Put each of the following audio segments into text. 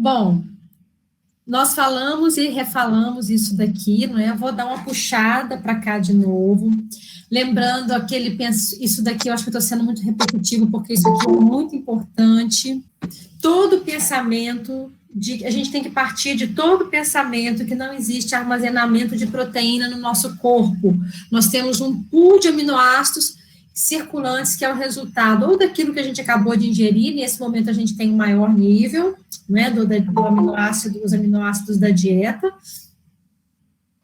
Bom, nós falamos e refalamos isso daqui, não é? Vou dar uma puxada para cá de novo. Lembrando isso daqui, eu acho que eu estou sendo muito repetitivo, porque isso aqui é muito importante. Todo pensamento, a gente tem que partir de todo pensamento que não existe armazenamento de proteína no nosso corpo. Nós temos um pool de aminoácidos circulantes, que é o resultado ou daquilo que a gente acabou de ingerir, nesse momento a gente tem um maior nível, né, os aminoácidos da dieta,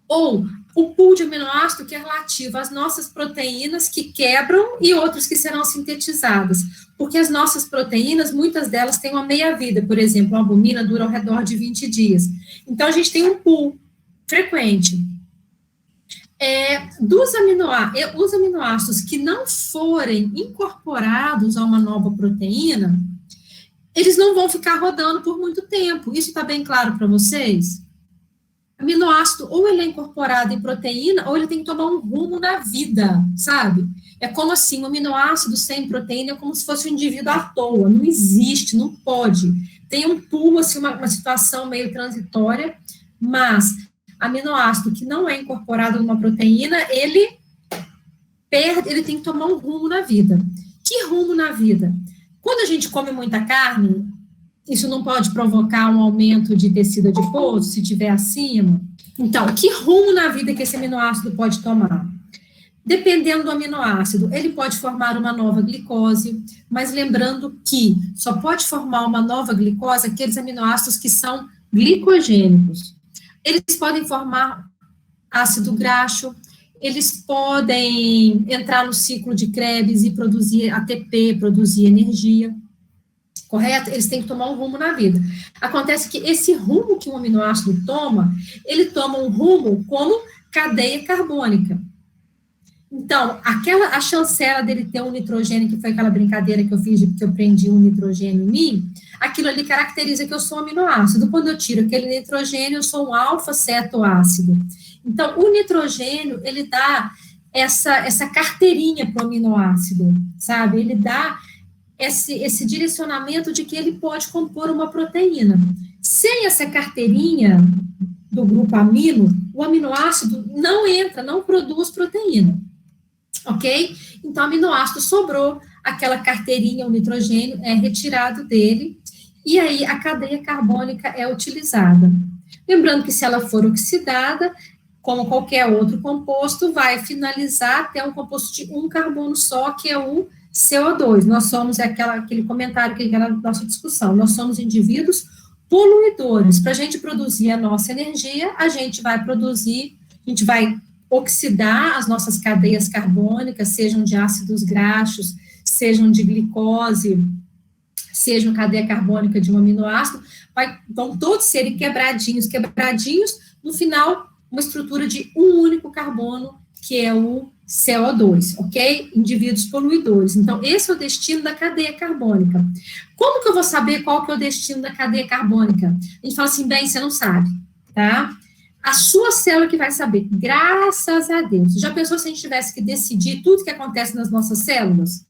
ou o pool de aminoácido que é relativo às nossas proteínas que quebram e outros que serão sintetizadas, porque as nossas proteínas, muitas delas têm uma meia-vida, por exemplo, a albumina dura ao redor de 20 dias, então a gente tem um pool frequente. Os aminoácidos que não forem incorporados a uma nova proteína, eles não vão ficar rodando por muito tempo. Isso está bem claro para vocês? Aminoácido, ou ele é incorporado em proteína, ou ele tem que tomar um rumo na vida, sabe? É como assim, um aminoácido sem proteína é como se fosse um indivíduo à toa, não existe, não pode. Tem um pulo, assim, uma situação meio transitória, mas aminoácido que não é incorporado numa proteína, ele tem que tomar um rumo na vida. Que rumo na vida? Quando a gente come muita carne, isso não pode provocar um aumento de tecido adiposo, se estiver acima? Então, que rumo na vida que esse aminoácido pode tomar? Dependendo do aminoácido, ele pode formar uma nova glicose, mas lembrando que só pode formar uma nova glicose aqueles aminoácidos que são glicogênicos. Eles podem formar ácido graxo, eles podem entrar no ciclo de Krebs e produzir ATP, produzir energia, correto? Eles têm que tomar um rumo na vida. Acontece que esse rumo que um aminoácido toma, ele toma um rumo como cadeia carbônica. Então, a chancela dele ter um nitrogênio, que foi aquela brincadeira que eu fiz, que eu prendi um nitrogênio em mim, aquilo ali caracteriza que eu sou um aminoácido. Quando eu tiro aquele nitrogênio, eu sou um alfa-cetoácido. Então, o nitrogênio, ele dá essa carteirinha para o aminoácido, sabe? Ele dá esse direcionamento de que ele pode compor uma proteína. Sem essa carteirinha do grupo amino, o aminoácido não entra, não produz proteína. Ok? Então, o aminoácido sobrou, aquela carteirinha, o nitrogênio, é retirado dele, e aí a cadeia carbônica é utilizada. Lembrando que se ela for oxidada, como qualquer outro composto, vai finalizar até um composto de um carbono só, que é o CO2. Nós somos, aquele comentário que era na nossa discussão, nós somos indivíduos poluidores. Para a gente produzir a nossa energia, a gente vai oxidar as nossas cadeias carbônicas, sejam de ácidos graxos, sejam de glicose, sejam cadeia carbônica de um aminoácido, vão todos serem quebradinhos, no final, uma estrutura de um único carbono, que é o CO2, ok? Indivíduos poluidores. Então, esse é o destino da cadeia carbônica. Como que eu vou saber qual que é o destino da cadeia carbônica? A gente fala assim, bem, você não sabe, tá? A sua célula que vai saber, graças a Deus. Já pensou se a gente tivesse que decidir tudo que acontece nas nossas células?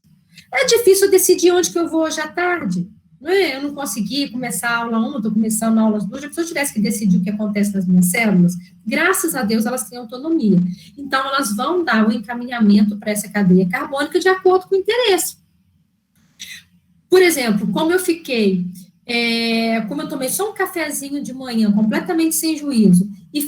É difícil decidir onde que eu vou hoje à tarde, não é? Eu não consegui começar a aula 1, estou começando a aula 2, se eu tivesse que decidir o que acontece nas minhas células, graças a Deus elas têm autonomia. Então, elas vão dar o encaminhamento para essa cadeia carbônica de acordo com o interesse. Por exemplo, como eu tomei só um cafezinho de manhã, completamente sem juízo, e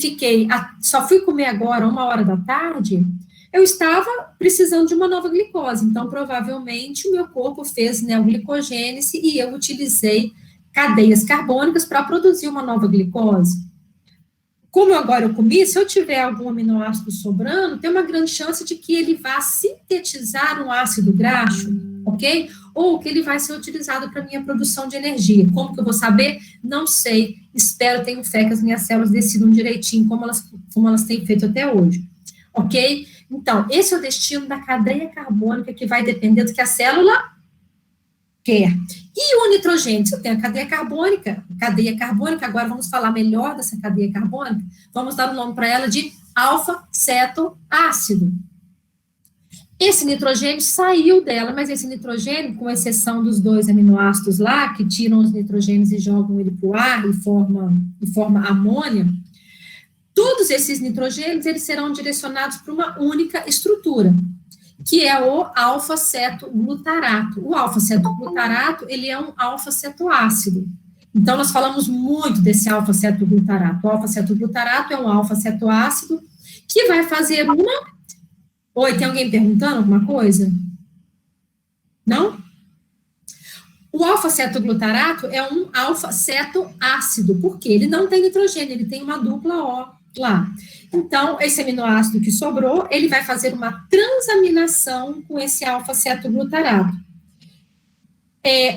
só fui comer agora, 1h da tarde, eu estava precisando de uma nova glicose, então provavelmente o meu corpo fez neoglicogênese e eu utilizei cadeias carbônicas para produzir uma nova glicose. Como agora eu comi, se eu tiver algum aminoácido sobrando, tem uma grande chance de que ele vá sintetizar um ácido graxo, ok? Ou que ele vai ser utilizado para minha produção de energia. Como que eu vou saber? Não sei. Espero, tenho fé que as minhas células decidam direitinho como elas têm feito até hoje, ok? Então, esse é o destino da cadeia carbônica que vai depender do que a célula quer. E o nitrogênio? Se eu tenho a cadeia carbônica, agora vamos falar melhor dessa cadeia carbônica, vamos dar o nome para ela de alfa-cetoácido. Esse nitrogênio saiu dela, mas esse nitrogênio, com exceção dos 2 aminoácidos lá, que tiram os nitrogênios e jogam ele para o ar e forma amônia, todos esses nitrogênios, eles serão direcionados para uma única estrutura, que é o alfa-cetoglutarato. O alfa-cetoglutarato, ele é um alfa-cetoácido. Então, nós falamos muito desse alfa-cetoglutarato. O alfa-cetoglutarato é um alfa-cetoácido que vai fazer uma... Oi, tem alguém perguntando alguma coisa? Não? O alfa-cetoglutarato é um alfa-cetoácido, porque ele não tem nitrogênio, ele tem uma dupla O lá. Então, esse aminoácido que sobrou, ele vai fazer uma transaminação com esse alfa-cetoglutarato.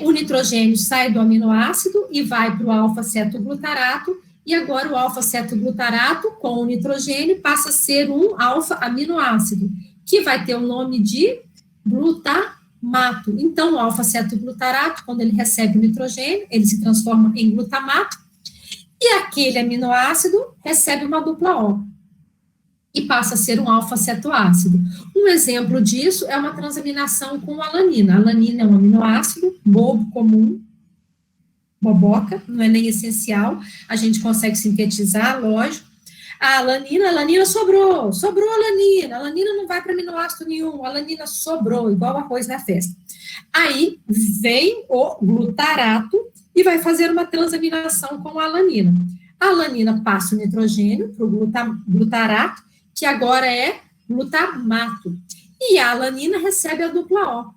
O nitrogênio sai do aminoácido e vai para o alfa-cetoglutarato, e agora o alfa-cetoglutarato com o nitrogênio passa a ser um alfa-aminoácido, que vai ter o nome de glutamato. Então, o alfa-cetoglutarato, quando ele recebe o nitrogênio, ele se transforma em glutamato, e aquele aminoácido recebe uma dupla O, e passa a ser um alfa-cetoácido. Um exemplo disso é uma transaminação com alanina. A alanina é um aminoácido bobo, comum, boboca, não é nem essencial, a gente consegue sintetizar, lógico. A alanina sobrou a alanina não vai para aminoácido nenhum, a alanina sobrou, igual arroz na festa. Aí vem o glutarato e vai fazer uma transaminação com a alanina. A alanina passa o nitrogênio para o glutarato, que agora é glutamato, e a alanina recebe a dupla O.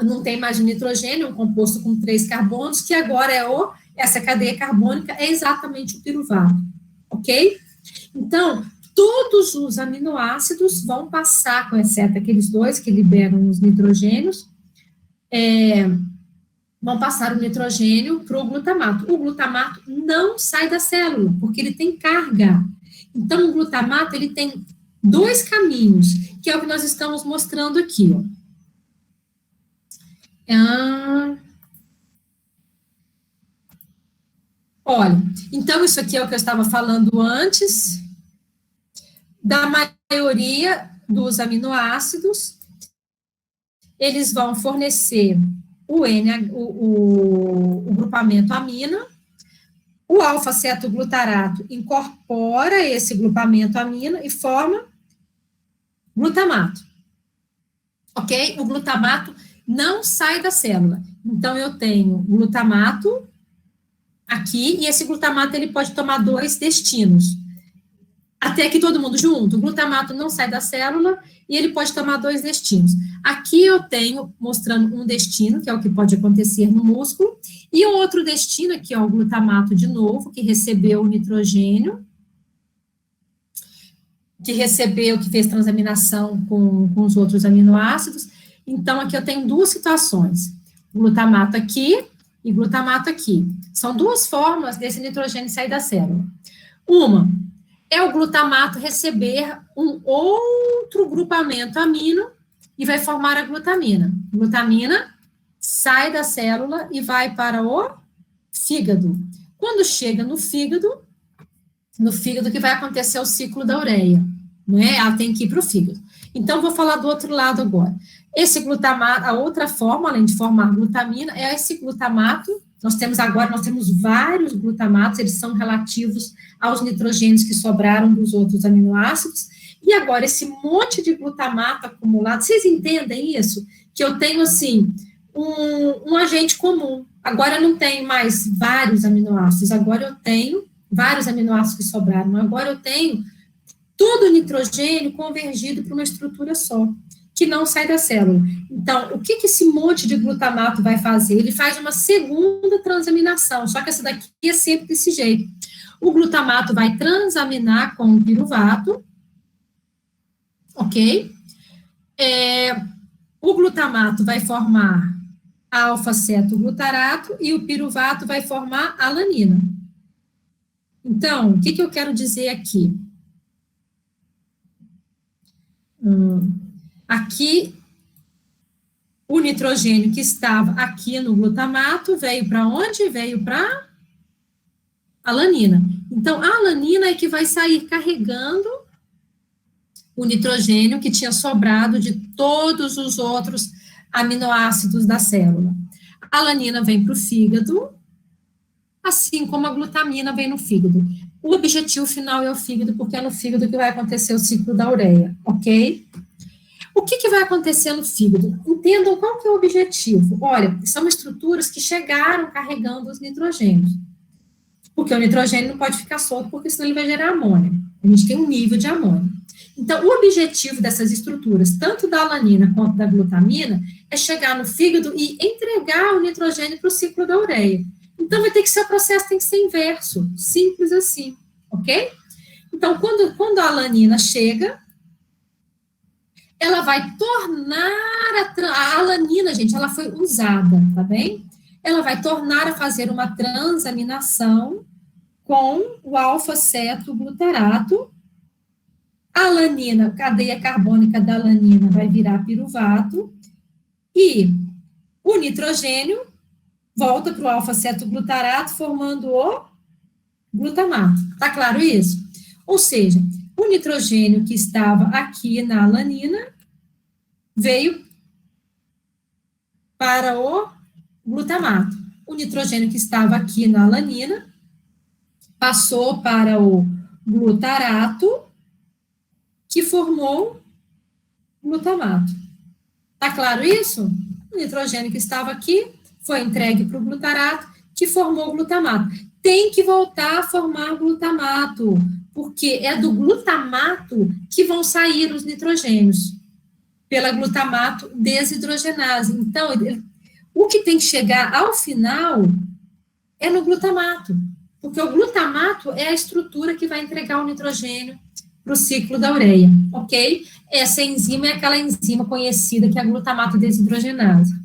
Não tem mais o nitrogênio, um composto com 3 carbonos, que agora essa cadeia carbônica é exatamente o piruvato, ok? Então, todos os aminoácidos vão passar, com exceto aqueles 2 que liberam os nitrogênios, vão passar o nitrogênio para o glutamato. O glutamato não sai da célula, porque ele tem carga. Então, o glutamato, ele tem 2 caminhos, que é o que nós estamos mostrando aqui, ó. Olha, então isso aqui é o que eu estava falando antes, da maioria dos aminoácidos, eles vão fornecer o grupamento amina, o alfa-cetoglutarato incorpora esse grupamento amina e forma glutamato, ok? O glutamato não sai da célula. Então, eu tenho glutamato aqui, e esse glutamato, ele pode tomar 2 destinos. Até aqui todo mundo junto, o glutamato não sai da célula, e ele pode tomar 2 destinos. Aqui eu tenho, mostrando um destino, que é o que pode acontecer no músculo, e o outro destino, aqui é o glutamato de novo, que recebeu o nitrogênio, que fez transaminação com os outros aminoácidos. Então, aqui eu tenho 2 situações, glutamato aqui e glutamato aqui. São 2 formas desse nitrogênio sair da célula. Uma é o glutamato receber um outro grupamento amino e vai formar a glutamina. Glutamina sai da célula e vai para o fígado. Quando chega no fígado que vai acontecer o ciclo da ureia, né? Ela tem que ir para o fígado. Então, vou falar do outro lado agora. Esse glutamato, a outra forma, além de formar glutamina, é esse glutamato. Nós temos vários glutamatos, eles são relativos aos nitrogênios que sobraram dos outros aminoácidos. E agora, esse monte de glutamato acumulado, vocês entendem isso? Que eu tenho, assim, um agente comum. Agora, eu não tenho mais vários aminoácidos, agora eu tenho vários aminoácidos que sobraram. Agora, eu tenho todo o nitrogênio convergido para uma estrutura só, que não sai da célula. Então, o que esse monte de glutamato vai fazer? Ele faz uma segunda transaminação, só que essa daqui é sempre desse jeito. O glutamato vai transaminar com o piruvato, ok? O glutamato vai formar alfa-cetoglutarato e o piruvato vai formar alanina. Então, o que eu quero dizer aqui? Aqui, o nitrogênio que estava aqui no glutamato veio para onde? Veio para alanina. Então, a alanina é que vai sair carregando o nitrogênio que tinha sobrado de todos os outros aminoácidos da célula. A alanina vem para o fígado, assim como a glutamina vem no fígado. O objetivo final é o fígado, porque é no fígado que vai acontecer o ciclo da ureia, ok? O que vai acontecer no fígado? Entendam qual que é o objetivo. Olha, são estruturas que chegaram carregando os nitrogênios. Porque o nitrogênio não pode ficar solto, porque senão ele vai gerar amônia. A gente tem um nível de amônia. Então, o objetivo dessas estruturas, tanto da alanina quanto da glutamina, é chegar no fígado e entregar o nitrogênio para o ciclo da ureia. Então, vai ter que ser o processo, tem que ser inverso, simples assim, ok? Então, quando a alanina chega, ela vai tornar a alanina, gente, ela foi usada, tá bem? Ela vai tornar a fazer uma transaminação com o alfa-cetoglutarato. A alanina, a cadeia carbônica da alanina vai virar piruvato, e o nitrogênio volta para o alfa-cetoglutarato, formando o glutamato. Tá claro isso? Ou seja, o nitrogênio que estava aqui na alanina veio para o glutamato. O nitrogênio que estava aqui na alanina passou para o glutarato, que formou glutamato. Tá claro isso? O nitrogênio que estava aqui foi entregue para o glutarato, que formou glutamato. Tem que voltar a formar glutamato, porque é do glutamato que vão sair os nitrogênios, pela glutamato desidrogenase. Então, o que tem que chegar ao final é no glutamato, porque o glutamato é a estrutura que vai entregar o nitrogênio para o ciclo da ureia, ok? Essa enzima é aquela enzima conhecida que é a glutamato desidrogenase.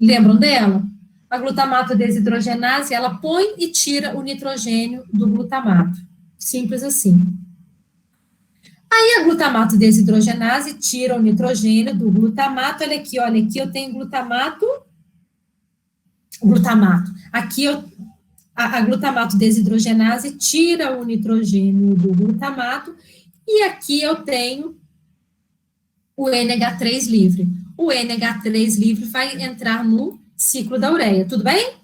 Lembram dela? A glutamato desidrogenase, ela põe e tira o nitrogênio do glutamato. Simples assim. Aí a glutamato desidrogenase tira o nitrogênio do glutamato. Olha aqui, eu tenho glutamato. Aqui a glutamato desidrogenase tira o nitrogênio do glutamato. E aqui eu tenho o NH3 livre. O NH3 livre vai entrar no ciclo da ureia. Tudo bem?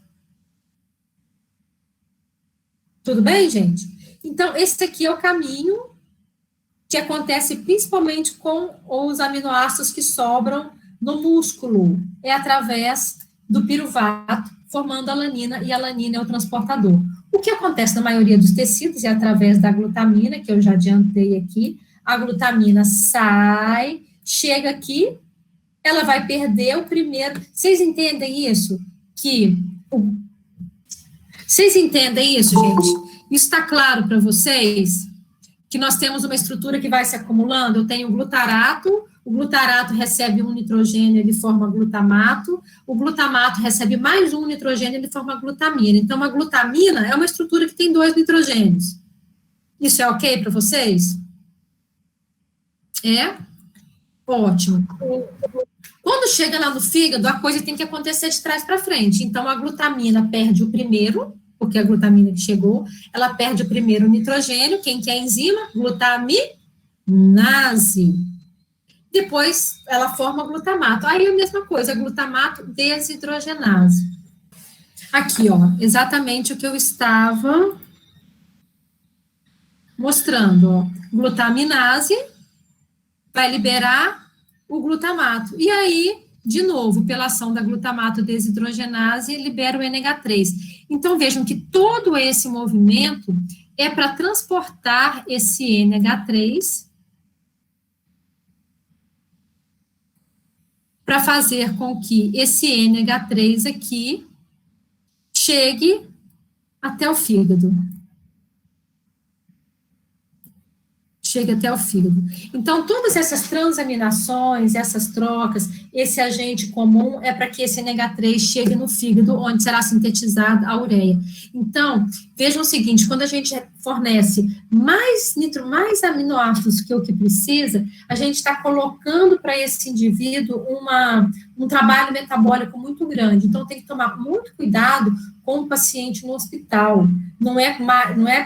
Tudo bem, gente? Então, esse aqui é o caminho que acontece principalmente com os aminoácidos que sobram no músculo. É através do piruvato, formando a alanina, e a alanina é o transportador. O que acontece na maioria dos tecidos é através da glutamina, que eu já adiantei aqui. A glutamina sai, chega aqui, ela vai perder o primeiro... Vocês entendem isso? Vocês entendem isso, gente? Isso está claro para vocês? Que nós temos uma estrutura que vai se acumulando? Eu tenho o glutarato recebe um nitrogênio, ele forma glutamato, o glutamato recebe mais um nitrogênio, ele forma glutamina. Então, a glutamina é uma estrutura que tem 2 nitrogênios. Isso é ok para vocês? É? Ótimo. Quando chega lá no fígado, a coisa tem que acontecer de trás para frente. Então, a glutamina perde o primeiro, porque a glutamina que chegou, ela perde o primeiro nitrogênio. Quem que é a enzima? Glutaminase. Depois, ela forma glutamato. Aí, a mesma coisa, glutamato desidrogenase. Aqui, ó, exatamente o que eu estava mostrando, ó. Glutaminase vai liberar o glutamato. E aí, de novo, pela ação da glutamato desidrogenase, libera o NH3. Então, vejam que todo esse movimento é para transportar esse NH3 para fazer com que esse NH3 aqui chegue até o fígado. Chega até o fígado. Então, todas essas transaminações, essas trocas, esse agente comum é para que esse NH3 chegue no fígado, onde será sintetizada a ureia. Então, vejam o seguinte, quando a gente fornece mais aminoácidos que o que precisa, a gente está colocando para esse indivíduo um trabalho metabólico muito grande. Então, tem que tomar muito cuidado com o paciente no hospital. Não é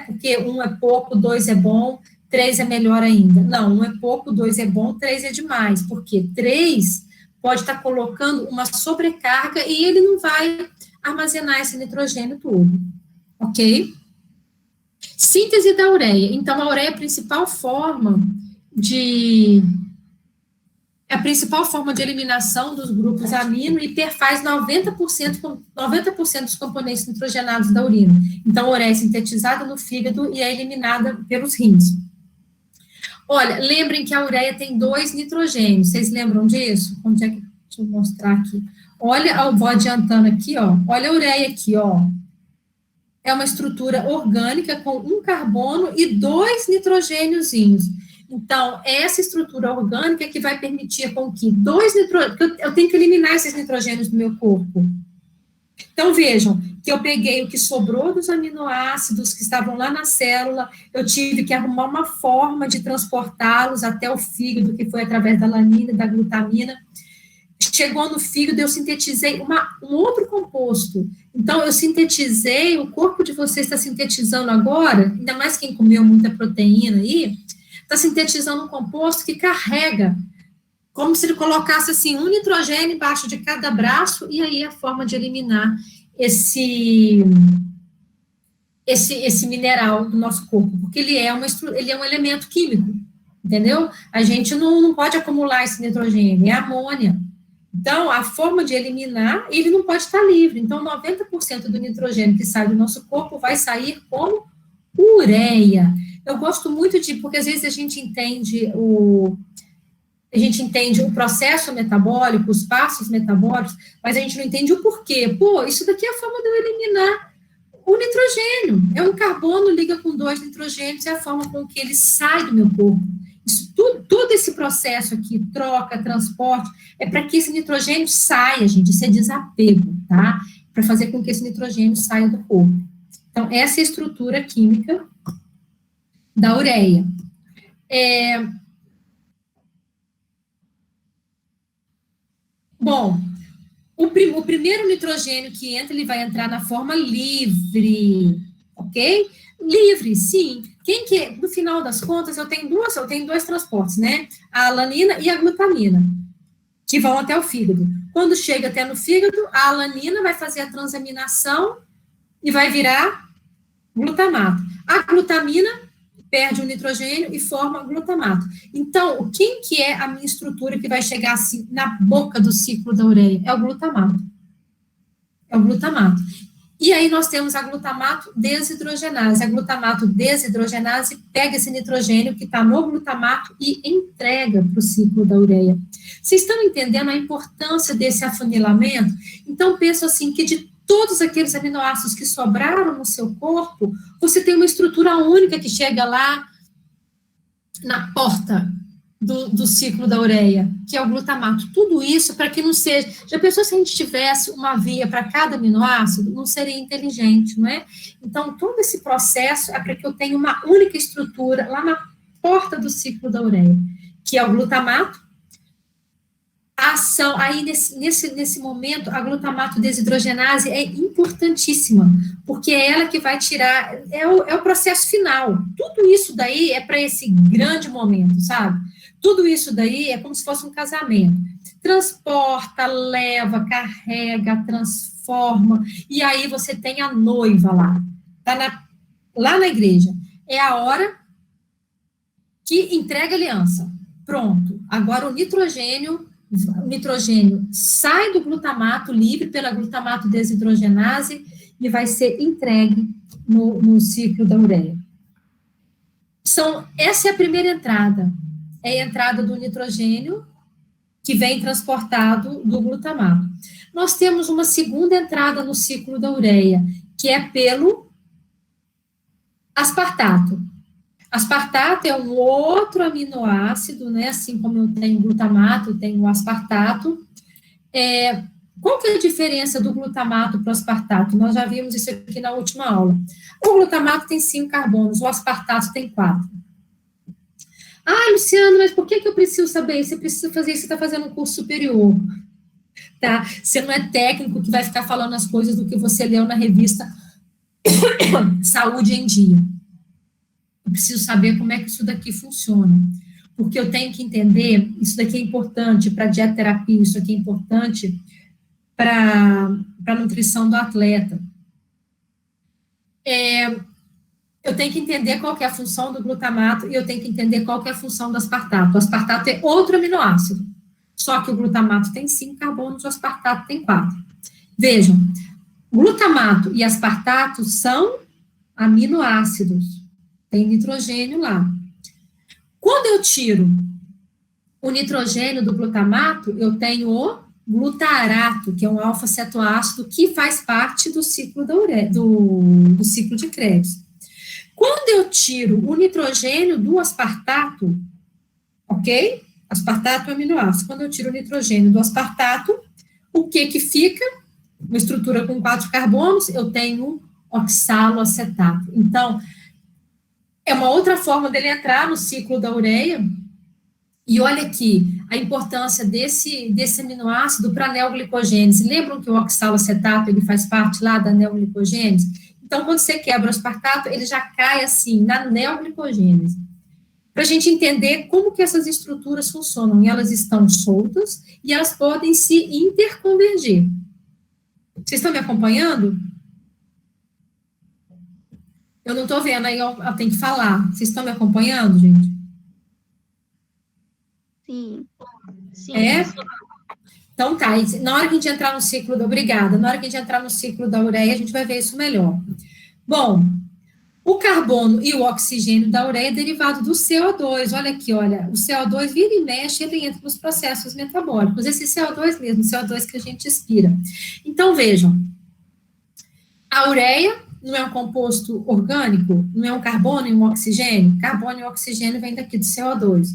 porque um é pouco, 2 é bom, 3 é melhor ainda. Não, 1 é pouco, 2 é bom, 3 é demais, porque 3 pode estar colocando uma sobrecarga e ele não vai armazenar esse nitrogênio todo, ok? Síntese da ureia. Então, a ureia é a principal forma de eliminação dos grupos amino e perfaz 90% dos componentes nitrogenados da urina. Então, a ureia é sintetizada no fígado e é eliminada pelos rins. Olha, lembrem que a ureia tem 2 nitrogênios. Vocês lembram disso? Onde é que... Deixa eu mostrar aqui. Olha, vou adiantando aqui, ó. Olha a ureia aqui, ó. É uma estrutura orgânica com 1 carbono e 2 nitrogêniozinhos. Então, é essa estrutura orgânica que vai permitir com que 2 nitrogênios... Eu tenho que eliminar esses nitrogênios do meu corpo. Então, vejam, que eu peguei o que sobrou dos aminoácidos que estavam lá na célula, eu tive que arrumar uma forma de transportá-los até o fígado, que foi através da alanina e da glutamina. Chegou no fígado, eu sintetizei um outro composto. Então, eu sintetizei, o corpo de vocês está sintetizando agora, ainda mais quem comeu muita proteína aí, está sintetizando um composto que carrega, como se ele colocasse, assim, um nitrogênio embaixo de cada braço, e aí a forma de eliminar esse mineral do nosso corpo, porque ele é um elemento químico, entendeu? A gente não pode acumular esse nitrogênio, é amônia. Então, a forma de eliminar, ele não pode estar livre. Então, 90% do nitrogênio que sai do nosso corpo vai sair como ureia. Eu gosto muito porque às vezes a gente entende o processo metabólico, os passos metabólicos, mas a gente não entende o porquê. Pô, isso daqui é a forma de eu eliminar o nitrogênio. É um carbono, liga com 2 nitrogênios, é a forma com que ele sai do meu corpo. Isso, todo esse processo aqui, troca, transporte, é para que esse nitrogênio saia, gente, isso é desapego, tá? Para fazer com que esse nitrogênio saia do corpo. Então, essa é a estrutura química da ureia. Bom, o primeiro nitrogênio que entra, ele vai entrar na forma livre, ok? Livre, sim. No final das contas, eu tenho 2 transportes, né? A alanina e a glutamina, que vão até o fígado. Quando chega até no fígado, a alanina vai fazer a transaminação e vai virar glutamato. A glutamina perde o nitrogênio e forma glutamato. Então, quem que é a minha estrutura que vai chegar assim na boca do ciclo da ureia? É o glutamato. É o glutamato. E aí nós temos a glutamato desidrogenase. A glutamato desidrogenase pega esse nitrogênio que está no glutamato e entrega para o ciclo da ureia. Vocês estão entendendo a importância desse afunilamento? Então, penso assim, que de todos aqueles aminoácidos que sobraram no seu corpo, você tem uma estrutura única que chega lá na porta do ciclo da ureia, que é o glutamato. Tudo isso para que não seja... Já pensou se a gente tivesse uma via para cada aminoácido? Não seria inteligente, não é? Então, todo esse processo é para que eu tenha uma única estrutura lá na porta do ciclo da ureia, que é o glutamato. A ação, aí nesse momento, a glutamato desidrogenase é importantíssima, porque é ela que vai tirar, é o processo final. Tudo isso daí é para esse grande momento, sabe? Tudo isso daí é como se fosse um casamento. Transporta, leva, carrega, transforma, e aí você tem a noiva lá, lá na igreja. É a hora que entrega a aliança. Pronto, agora o nitrogênio sai do glutamato livre pela glutamato desidrogenase e vai ser entregue no ciclo da ureia. Essa é a primeira entrada, é a entrada do nitrogênio que vem transportado do glutamato. Nós temos uma segunda entrada no ciclo da ureia, que é pelo aspartato. Aspartato é um outro aminoácido, né? Assim como eu tenho glutamato, eu tenho o aspartato. Qual que é a diferença do glutamato para o aspartato? Nós já vimos isso aqui na última aula. O glutamato tem 5 carbonos, o aspartato tem 4. Ah, Luciano, mas por que eu preciso saber isso? Você precisa fazer isso, você está fazendo um curso superior. Tá? Você não é técnico que vai ficar falando as coisas do que você leu na revista Saúde em Dia. Eu preciso saber como é que isso daqui funciona. Porque eu tenho que entender, isso daqui é importante para a dietoterapia, isso aqui é importante para a nutrição do atleta. Eu tenho que entender qual que é a função do glutamato e eu tenho que entender qual que é a função do aspartato. O aspartato é outro aminoácido, só que o glutamato tem 5 carbonos, o aspartato tem 4. Vejam, glutamato e aspartato são aminoácidos, tem nitrogênio lá. Quando eu tiro o nitrogênio do glutamato, eu tenho o glutarato, que é um alfa-cetoácido que faz parte do ciclo do ciclo de Krebs. Quando eu tiro o nitrogênio do aspartato, ok? Aspartato é aminoácido. Quando eu tiro o nitrogênio do aspartato, o que fica? Uma estrutura com 4 carbonos, eu tenho oxaloacetato. Então, é uma outra forma dele entrar no ciclo da ureia. E olha aqui, a importância desse aminoácido para a neoglicogênese. Lembram que o oxaloacetato, ele faz parte lá da neoglicogênese? Então, quando você quebra o aspartato, ele já cai assim, na neoglicogênese. Para a gente entender como que essas estruturas funcionam. E elas estão soltas e elas podem se interconvergir. Vocês estão me acompanhando? Eu não estou vendo, aí eu tenho que falar. Vocês estão me acompanhando, gente? Sim. Sim. É? Então tá, na hora que a gente entrar no ciclo da... Obrigada. Na hora que a gente entrar no ciclo da ureia, a gente vai ver isso melhor. Bom, o carbono e o oxigênio da ureia é derivado do CO2. Olha aqui, olha, o CO2 vira e mexe, ele entra nos processos metabólicos. Esse CO2 mesmo, o CO2 que a gente expira. Então, vejam, a ureia não é um composto orgânico, não é um carbono e um oxigênio. Carbono e oxigênio vem daqui do CO2.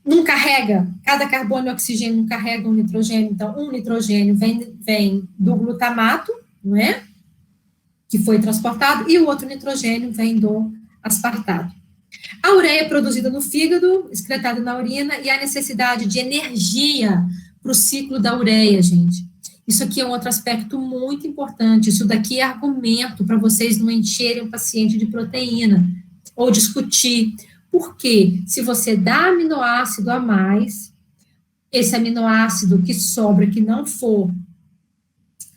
Não carrega, cada carbono e oxigênio não carrega um nitrogênio, então um nitrogênio vem do glutamato, não é? Que foi transportado, e o outro nitrogênio vem do aspartato. A ureia é produzida no fígado, excretada na urina, e há necessidade de energia para o ciclo da ureia, gente. Isso aqui é um outro aspecto muito importante, isso daqui é argumento para vocês não encherem o paciente de proteína, ou discutir. Porque se você dá aminoácido a mais, esse aminoácido que sobra, que não for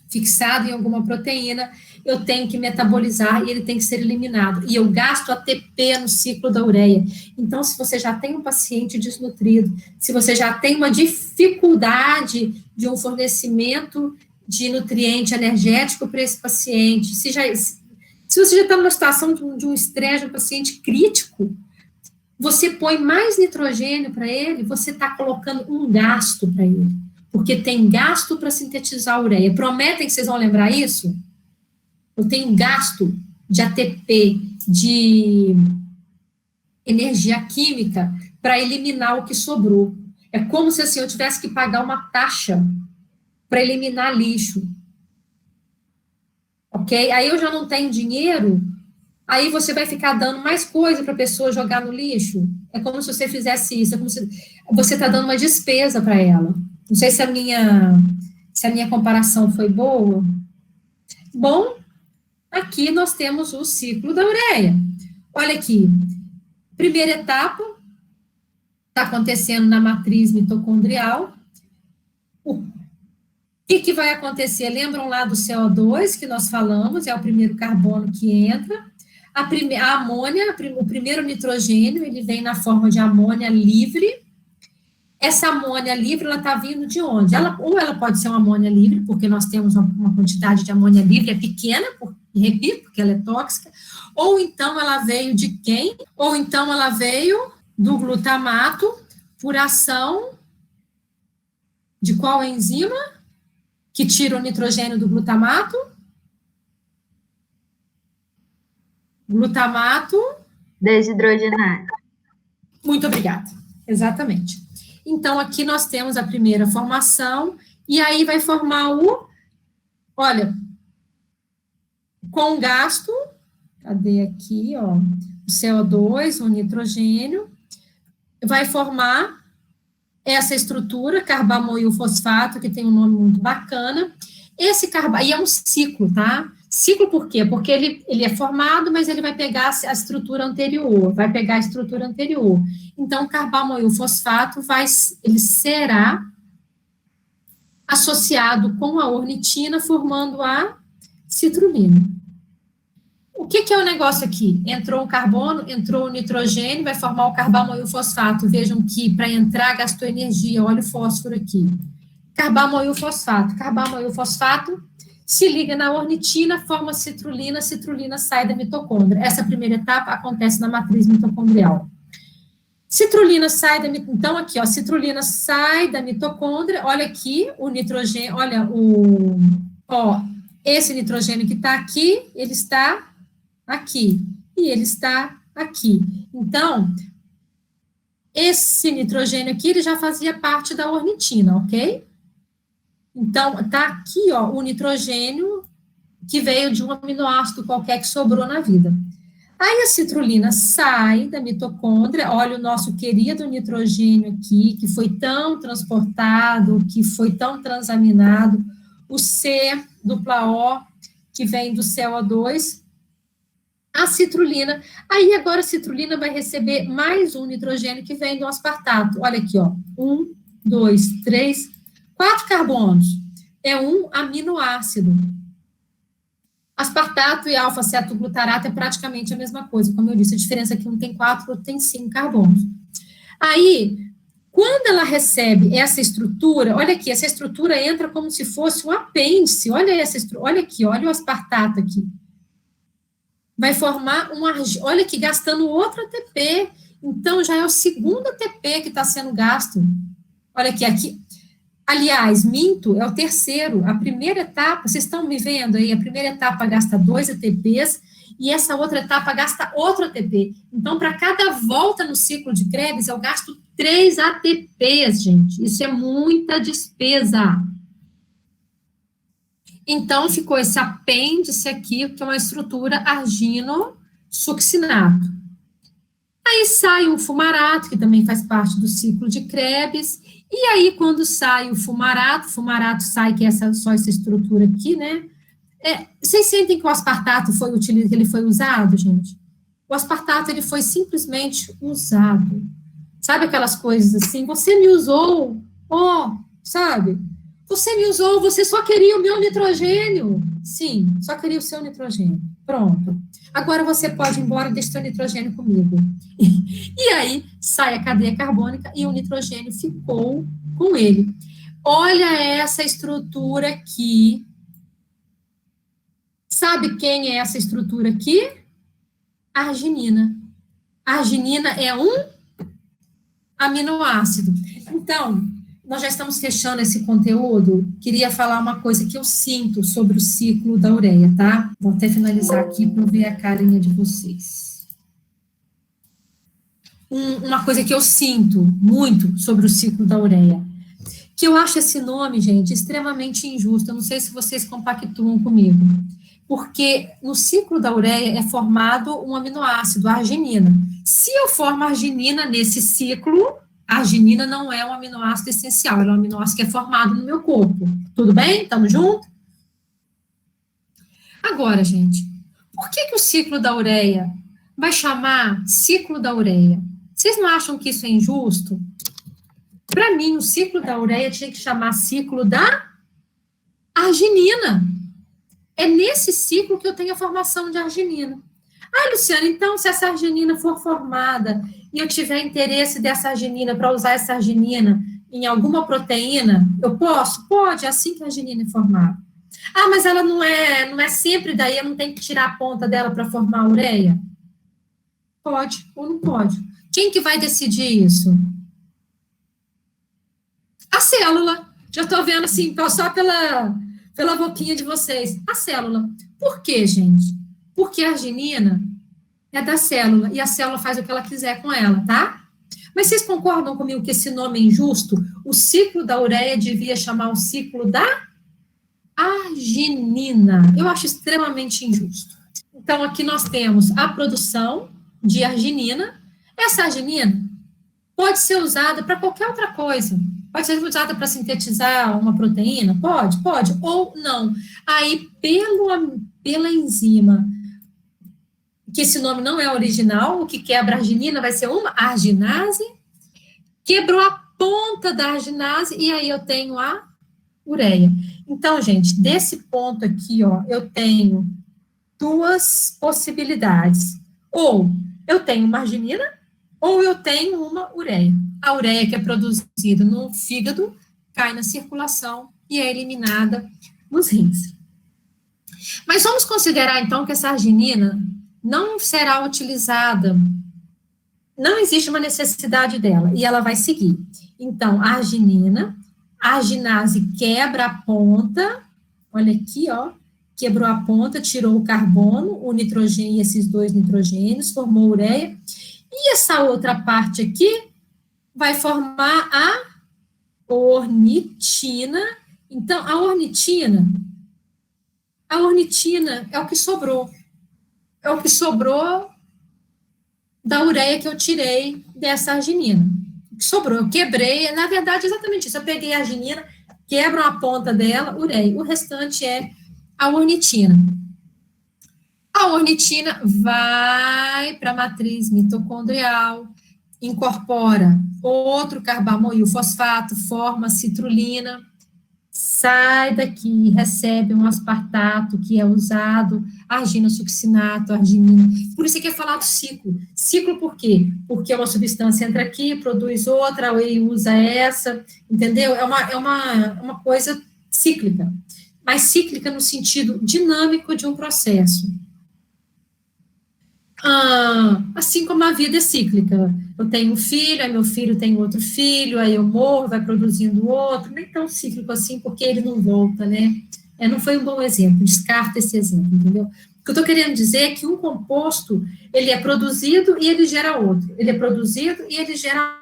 fixado em alguma proteína, eu tenho que metabolizar e ele tem que ser eliminado. E eu gasto ATP no ciclo da ureia. Então, se você já tem um paciente desnutrido, se você já tem uma dificuldade de um fornecimento de nutriente energético para esse paciente, se você já está numa situação de um estresse, de um paciente crítico, você põe mais nitrogênio para ele, você está colocando um gasto para ele, porque tem gasto para sintetizar a ureia. Prometem que vocês vão lembrar isso? Eu tenho gasto de ATP, de energia química, para eliminar o que sobrou. É como se assim, eu tivesse que pagar uma taxa para eliminar lixo. Ok? Aí eu já não tenho dinheiro. Aí você vai ficar dando mais coisa para a pessoa jogar no lixo. É como se você fizesse isso, é como se você está dando uma despesa para ela. Não sei se a minha comparação foi boa. Bom, aqui nós temos o ciclo da ureia. Olha aqui, primeira etapa está acontecendo na matriz mitocondrial. O que vai acontecer? Lembram lá do CO2 que nós falamos, é o primeiro carbono que entra. A amônia, o primeiro nitrogênio, ele vem na forma de amônia livre. Essa amônia livre, ela está vindo de onde? Ou ela pode ser uma amônia livre, porque nós temos uma quantidade de amônia livre, é pequena, repito, porque ela é tóxica. Ou então ela veio de quem? Ou então ela veio do glutamato por ação de qual enzima que tira o nitrogênio do glutamato? Glutamato desidrogenase. Muito obrigada. Exatamente. Então, aqui nós temos a primeira formação, e aí vai formar olha, com gasto, cadê aqui, ó, o CO2, o nitrogênio, vai formar essa estrutura, carbamoil fosfato, que tem um nome muito bacana. Esse carbono, e é um ciclo, tá? Ciclo por quê? Porque ele é formado, mas ele vai pegar a estrutura anterior, Então, o carbamoil fosfato ele será associado com a ornitina, formando a citrulina. O que é o negócio aqui? Entrou o carbono, entrou o nitrogênio, vai formar o carbamoil fosfato. Vejam que para entrar gastou energia, olha o fósforo aqui. Carbamoil fosfato se liga na ornitina, forma citrulina, citrulina sai da mitocôndria. Essa primeira etapa acontece na matriz mitocondrial. Citrulina sai da mitocôndria, então aqui, ó, citrulina sai da mitocôndria, olha aqui o nitrogênio, olha esse nitrogênio que está aqui, ele está aqui, e ele está aqui. Então, esse nitrogênio aqui, ele já fazia parte da ornitina, ok? Então, tá aqui, ó, o nitrogênio que veio de um aminoácido qualquer que sobrou na vida. Aí a citrulina sai da mitocôndria, olha o nosso querido nitrogênio aqui, que foi tão transportado, que foi tão transaminado, o C dupla O, que vem do CO2, a citrulina. Aí agora a citrulina vai receber mais um nitrogênio que vem do aspartato. Olha aqui, ó, 1, 2, 3, 4 carbonos. É um aminoácido. Aspartato e alfa-cetoglutarato é praticamente a mesma coisa. Como eu disse, a diferença é que um tem 4, outro tem 5 carbonos. Aí, quando ela recebe essa estrutura, olha aqui, essa estrutura entra como se fosse um apêndice. Olha essa estrutura, olha aqui, olha o aspartato aqui. Vai formar olha aqui, gastando outro ATP. Então, já é o segundo ATP que está sendo gasto. Olha aqui. Aliás, minto, é o terceiro. A primeira etapa, vocês estão me vendo aí? A primeira etapa gasta 2 ATPs e essa outra etapa gasta outro ATP. Então, para cada volta no ciclo de Krebs, eu gasto 3 ATPs, gente. Isso é muita despesa. Então, ficou esse apêndice aqui, que é uma estrutura argino-succinato. Aí sai um fumarato, que também faz parte do ciclo de Krebs. E aí, quando sai o fumarato sai, que é só essa estrutura aqui, né? Vocês sentem que o aspartato ele foi usado, gente? O aspartato, ele foi simplesmente usado. Sabe aquelas coisas assim? Você me usou, sabe? Você me usou, você só queria o meu nitrogênio. Sim, só queria o seu nitrogênio. Pronto. Agora você pode ir embora e deixar o seu nitrogênio comigo. E aí, sai a cadeia carbônica e o nitrogênio ficou com ele. Olha essa estrutura aqui. Sabe quem é essa estrutura aqui? Arginina. A arginina é um aminoácido. Então, nós já estamos fechando esse conteúdo. Queria falar uma coisa que eu sinto sobre o ciclo da ureia, tá? Vou até finalizar aqui para eu ver a carinha de vocês. Uma coisa que eu sinto muito sobre o ciclo da ureia, que eu acho esse nome, gente, extremamente injusto. Eu não sei se vocês compactuam comigo. Porque no ciclo da ureia é formado um aminoácido, a arginina. Se eu formo arginina nesse ciclo, a arginina não é um aminoácido essencial, ela é um aminoácido que é formado no meu corpo. Tudo bem? Estamos juntos? Agora, gente, por que o ciclo da ureia vai chamar ciclo da ureia? Vocês não acham que isso é injusto? Para mim, o ciclo da ureia tinha que chamar ciclo da arginina. É nesse ciclo que eu tenho a formação de arginina. Ah, Luciana, então, se essa arginina for formada e eu tiver interesse dessa arginina para usar essa arginina em alguma proteína, eu posso? Pode, é assim que a arginina é formada. Ah, mas ela não é sempre daí, eu não tenho que tirar a ponta dela para formar a ureia? Pode ou não pode? Quem que vai decidir isso? A célula. Já estou vendo assim, só pela boquinha de vocês. A célula. Por quê, gente? Porque a arginina é da célula, e a célula faz o que ela quiser com ela, tá? Mas vocês concordam comigo que esse nome é injusto? O ciclo da ureia devia chamar o ciclo da arginina. Eu acho extremamente injusto. Então, aqui nós temos a produção de arginina. Essa arginina pode ser usada para qualquer outra coisa. Pode ser usada para sintetizar uma proteína? Pode, ou não. Aí, pela enzima, que esse nome não é original, o que quebra a arginina vai ser uma arginase, quebrou a ponta da arginase, e aí eu tenho a ureia. Então, gente, desse ponto aqui, ó, eu tenho duas possibilidades. Ou eu tenho uma arginina, ou eu tenho uma ureia. A ureia que é produzida no fígado cai na circulação e é eliminada nos rins. Mas vamos considerar, então, que essa arginina não será utilizada, não existe uma necessidade dela, e ela vai seguir. Então, a arginina, a arginase quebra a ponta, olha aqui, ó, quebrou a ponta, tirou o carbono, o nitrogênio e esses dois nitrogênios, formou ureia, e essa outra parte aqui vai formar a ornitina. Então, a ornitina é o que sobrou. É o que sobrou da ureia que eu tirei dessa arginina. O que sobrou, eu quebrei, na verdade, exatamente isso. Eu peguei a arginina, quebro a ponta dela, ureia. O restante é a ornitina. A ornitina vai para a matriz mitocondrial, incorpora outro carbamoil fosfato, forma citrulina, sai daqui, recebe um aspartato que é usado, arginosuccinato, arginina. Por isso que é falado ciclo. Ciclo por quê? Porque uma substância entra aqui, produz outra, e usa essa, entendeu? É uma coisa cíclica, mas cíclica no sentido dinâmico de um processo. Assim como a vida é cíclica. Eu tenho um filho, aí meu filho tem outro filho, aí eu morro, vai produzindo outro, nem tão cíclico assim, porque ele não volta, né? Não foi um bom exemplo, descarta esse exemplo, entendeu? O que eu estou querendo dizer é que um composto, ele é produzido e ele gera outro, ele é produzido e ele gera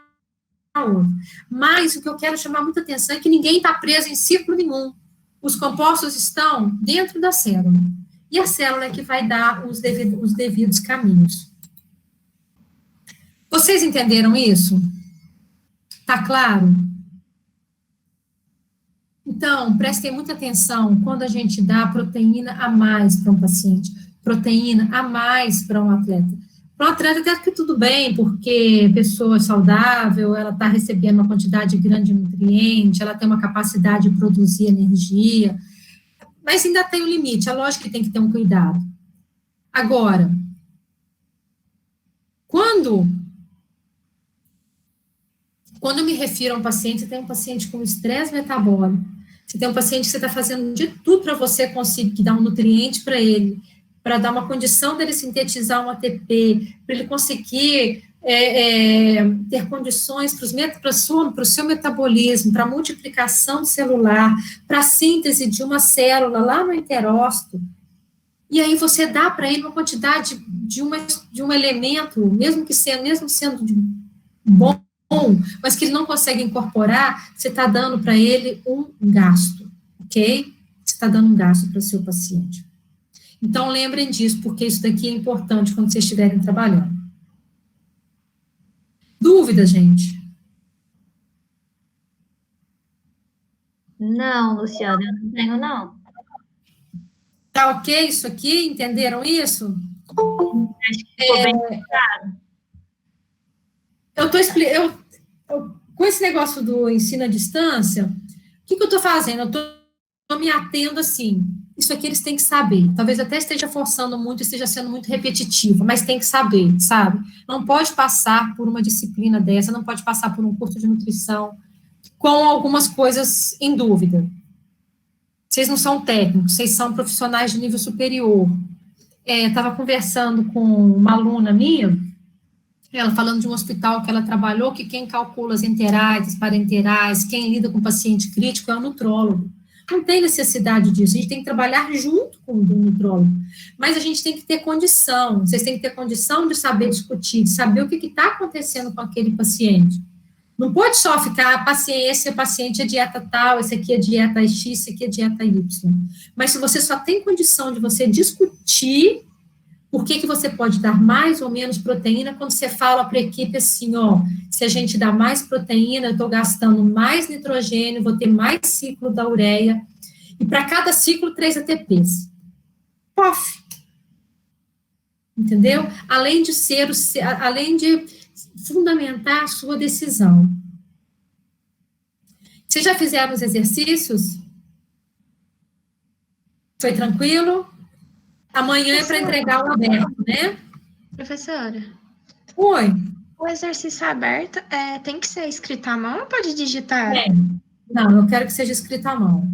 outro. Mas o que eu quero chamar muita atenção é que ninguém está preso em ciclo nenhum. Os compostos estão dentro da célula. E a célula é que vai dar os devidos caminhos. Vocês entenderam isso? Tá claro? Então, prestem muita atenção quando a gente dá proteína a mais para um paciente, proteína a mais para um atleta. Para um atleta até que tudo bem, porque pessoa saudável, ela está recebendo uma quantidade grande de nutriente, ela tem uma capacidade de produzir energia, mas ainda tem um limite, é lógico que tem que ter um cuidado. Agora, quando eu me refiro a um paciente, você tem um paciente com estresse metabólico, você tem um paciente que você está fazendo de tudo para você conseguir dar um nutriente para ele, para dar uma condição dele sintetizar um ATP, para ele conseguir ter condições para o seu metabolismo, para a multiplicação celular, para a síntese de uma célula lá no enterócito, e aí você dá para ele uma quantidade de um elemento, mesmo sendo bom, mas que ele não consegue incorporar, você está dando para ele um gasto, ok? Você está dando um gasto para o seu paciente. Então, lembrem disso, porque isso daqui é importante quando vocês estiverem trabalhando. Dúvida, gente? Não, Luciana, eu não tenho, não. Tá ok isso aqui? Entenderam isso? Acho que ficou bem claro. Eu estou explicando, com esse negócio do ensino à distância, o que eu estou fazendo? Eu estou me atendo assim, isso aqui eles têm que saber, talvez até esteja forçando muito, esteja sendo muito repetitivo, mas tem que saber, sabe? Não pode passar por uma disciplina dessa, não pode passar por um curso de nutrição com algumas coisas em dúvida. Vocês não são técnicos, vocês são profissionais de nível superior. Estava conversando com uma aluna minha, ela falando de um hospital que ela trabalhou, que quem calcula as enterais, as parenterais, quem lida com paciente crítico é o nutrólogo. Não tem necessidade disso, a gente tem que trabalhar junto com o nutrólogo, mas a gente tem que ter condição, vocês têm que ter condição de saber discutir, de saber o que está acontecendo com aquele paciente. Não pode só ficar, esse paciente é dieta tal, esse aqui é dieta X, esse aqui é dieta Y. Mas se você só tem condição de você discutir por que você pode dar mais ou menos proteína, quando você fala para a equipe assim, ó, Se a gente dá mais proteína, eu estou gastando mais nitrogênio, vou ter mais ciclo da ureia. E para cada ciclo, 3 ATPs. Pof! Entendeu? Além de fundamentar a sua decisão. Vocês já fizeram os exercícios? Foi tranquilo? Amanhã é para entregar o aberto, né? Professora, Oi. o exercício aberto tem que ser escrito à mão ou pode digitar? Não, eu quero que seja escrito à mão.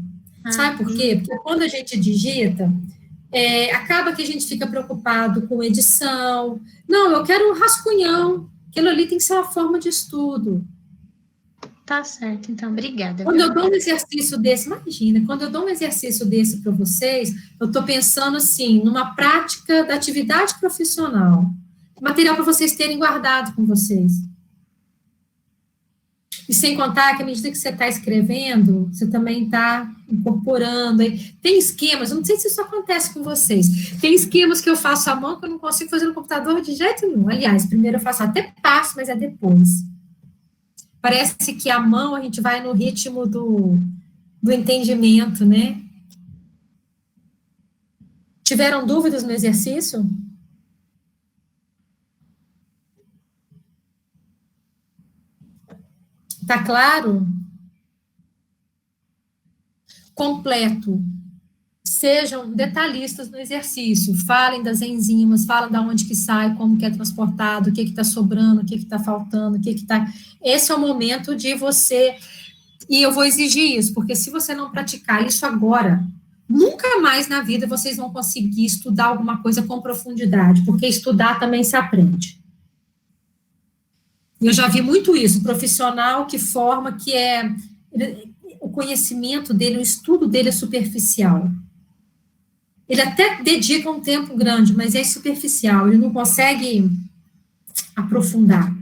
Sabe por quê? Porque quando a gente digita, acaba que a gente fica preocupado com edição. Não, eu quero um rascunhão. Aquilo ali tem que ser uma forma de estudo. Tá certo, então, obrigada. Quando eu dou um exercício desse, imagina, quando eu dou um exercício desse para vocês, eu estou pensando, assim, numa prática da atividade profissional. Material para vocês terem guardado com vocês. E sem contar que, à medida que você está escrevendo, você também está incorporando. Tem esquemas, eu não sei se isso acontece com vocês, tem esquemas que eu faço à mão que eu não consigo fazer no computador de jeito nenhum. Aliás, primeiro eu faço até passo, mas é depois. Parece que a mão a gente vai no ritmo do entendimento, né? Tiveram dúvidas no exercício? Tá claro? Completo. Sejam detalhistas no exercício. Falem das enzimas, falem de onde que sai, como que é transportado, o que está sobrando, o que está faltando, o que está... Esse é o momento de você... E eu vou exigir isso, porque se você não praticar isso agora, nunca mais na vida vocês vão conseguir estudar alguma coisa com profundidade, porque estudar também se aprende. Eu já vi muito isso, profissional que forma, que o conhecimento dele, o estudo dele é superficial. Ele até dedica um tempo grande, mas é superficial, ele não consegue aprofundar.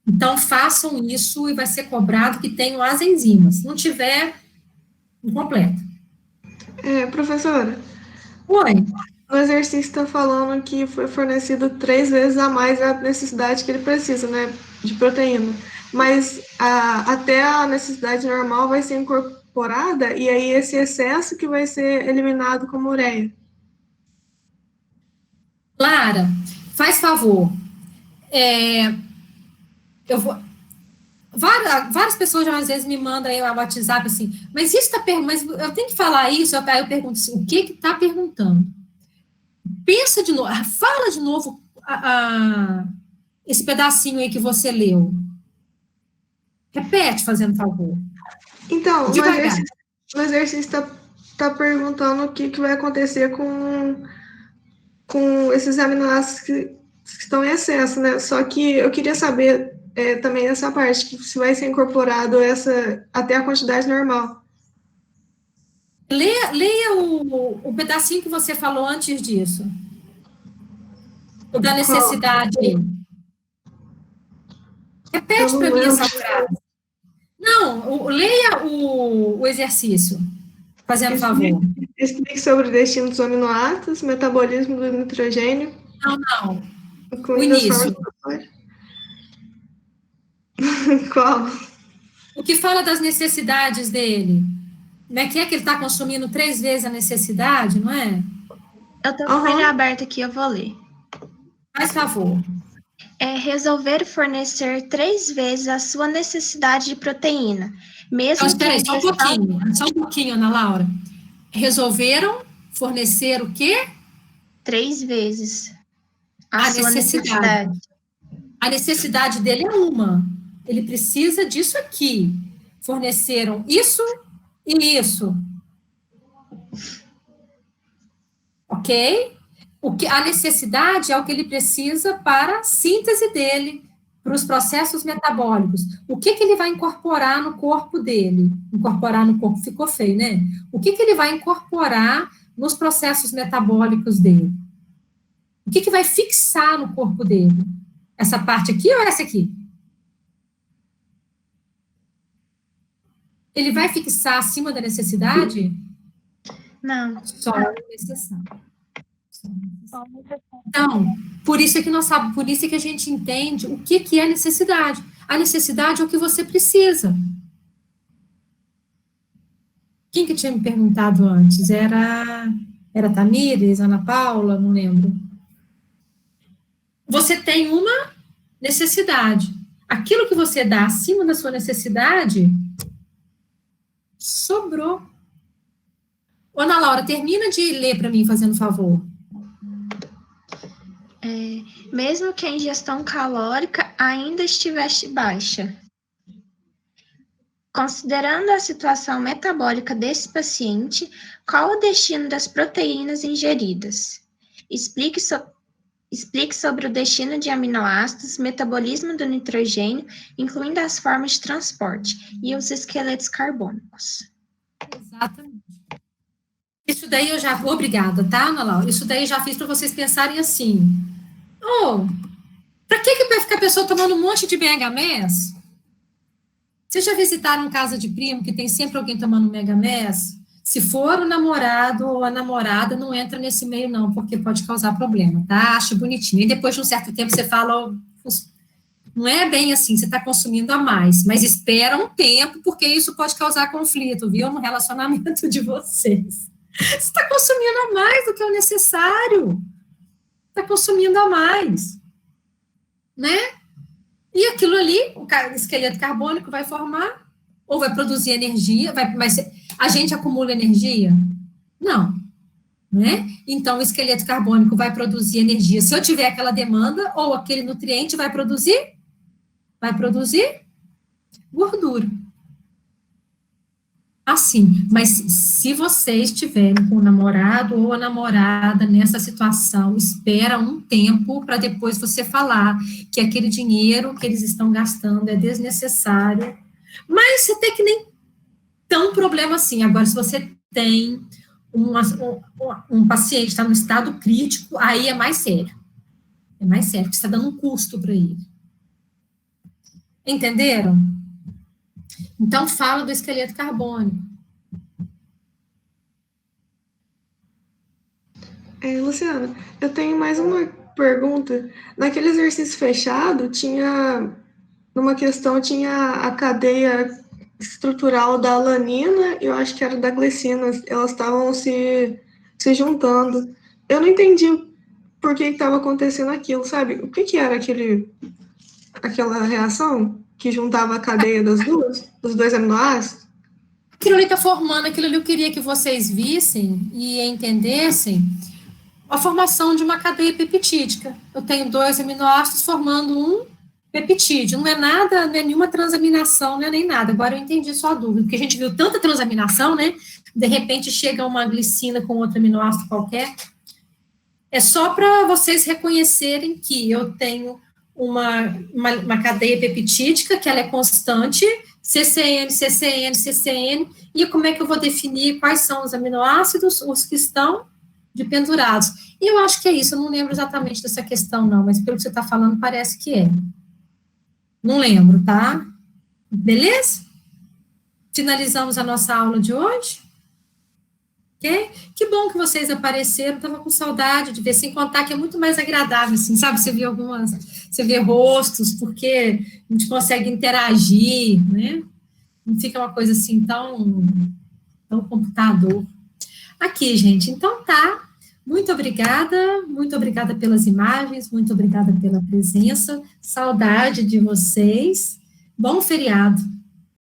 Então, façam isso e vai ser cobrado que tenham as enzimas. Se não tiver, incompleto. Professora. Oi. O exercício está falando que foi fornecido 3 vezes a mais a necessidade que ele precisa, né, de proteína. Mas até a necessidade normal vai ser incorporada e aí esse excesso que vai ser eliminado como ureia. Clara, faz favor. Eu vou... Várias pessoas já às vezes me mandam aí no WhatsApp assim, mas isso está mas eu tenho que falar isso, aí eu pergunto assim, o que está perguntando? Pensa de novo, fala de novo esse pedacinho aí que você leu. Repete, fazendo favor. Então, o exercício está perguntando o que vai acontecer com esses aminoácidos que estão em excesso, né? Só que eu queria saber também essa parte, que se vai ser incorporado até a quantidade normal. Leia o pedacinho que você falou antes disso. O da necessidade. Repete para mim essa frase. Não, leia o exercício, fazendo favor. Explique sobre o destino dos aminoácidos, metabolismo do nitrogênio. Não. O início. Qual? O que fala das necessidades dele? Como é que ele está consumindo 3 vezes a necessidade, não é? Eu estou com ele aberto aqui, eu vou ler. Faz favor. Resolver fornecer 3 vezes a sua necessidade de proteína, mesmo então, espera aí, só um pouquinho, Ana Laura. Resolveram fornecer o quê? 3 vezes a sua necessidade. A necessidade dele é uma. Ele precisa disso aqui. Forneceram isso e isso. Ok? A necessidade é o que ele precisa para a síntese dele, para os processos metabólicos. O que ele vai incorporar no corpo dele? Incorporar no corpo ficou feio, né? O que ele vai incorporar nos processos metabólicos dele? O que vai fixar no corpo dele? Essa parte aqui ou essa aqui? Ele vai fixar acima da necessidade? Não. Só a necessidade. Então, por isso é que nós sabemos, por isso é que a gente entende o que é necessidade. A necessidade é o que você precisa. Quem que tinha me perguntado antes? Era Tamires, Ana Paula, não lembro. Você tem uma necessidade. Aquilo que você dá acima da sua necessidade, sobrou. Ana Laura, termina de ler para mim, fazendo favor. Mesmo que a ingestão calórica ainda estivesse baixa. Considerando a situação metabólica desse paciente, qual o destino das proteínas ingeridas? Explique sobre o destino de aminoácidos, metabolismo do nitrogênio, incluindo as formas de transporte, e os esqueletos carbônicos. Exatamente. Isso daí eu já... Obrigada, tá, Ana Laura? Isso daí eu já fiz para vocês pensarem assim. Para que vai ficar a pessoa tomando um monte de BHMS? Vocês já visitaram casa de primo que tem sempre alguém tomando BHMS? Se for o namorado ou a namorada, não entra nesse meio não, porque pode causar problema, tá? Acha bonitinho. E depois de um certo tempo você fala, não é bem assim, você está consumindo a mais, mas espera um tempo, porque isso pode causar conflito, viu? No relacionamento de vocês. Você está consumindo a mais do que o necessário. Está consumindo a mais. Né? E aquilo ali, o esqueleto carbônico vai formar, ou vai produzir energia, a gente acumula energia? Não. Né? Então, o esqueleto carbônico vai produzir energia. Se eu tiver aquela demanda, ou aquele nutriente vai produzir gordura. Assim, mas se vocês estiverem com o namorado ou a namorada nessa situação, espera um tempo para depois você falar que aquele dinheiro que eles estão gastando é desnecessário, mas você tem que nem tão problema assim. Agora, se você tem um paciente que está no estado crítico, aí é mais sério. É mais sério, porque você está dando um custo para ele. Entenderam? Então, fala do esqueleto carbônico. Luciana, eu tenho mais uma pergunta. Naquele exercício fechado, numa questão, tinha a cadeia estrutural da alanina, eu acho que era da glicina, elas estavam se juntando. Eu não entendi por que estava acontecendo aquilo, sabe? O que era aquela reação que juntava a cadeia dos dois aminoácidos? Aquilo ali está formando, aquilo ali eu queria que vocês vissem e entendessem a formação de uma cadeia peptídica. Eu tenho 2 aminoácidos formando um peptídeo. Não é nada, não é nenhuma transaminação, não é nem nada. Agora eu entendi sua dúvida, porque a gente viu tanta transaminação, né? De repente chega uma glicina com outro aminoácido qualquer. É só para vocês reconhecerem que eu tenho uma cadeia peptídica, que ela é constante, CCN, CCN, CCN, e como é que eu vou definir quais são os aminoácidos, os que estão dependurados. E eu acho que é isso, eu não lembro exatamente dessa questão, não, mas pelo que você está falando, parece que é. Não lembro, tá? Beleza? Finalizamos a nossa aula de hoje. Ok? Que bom que vocês apareceram, estava com saudade de ver, sem contar que é muito mais agradável, assim, sabe? Você vê rostos, porque a gente consegue interagir, né? Não fica uma coisa assim tão computador. Aqui, gente, então tá. Muito obrigada pelas imagens, muito obrigada pela presença, saudade de vocês. Bom feriado.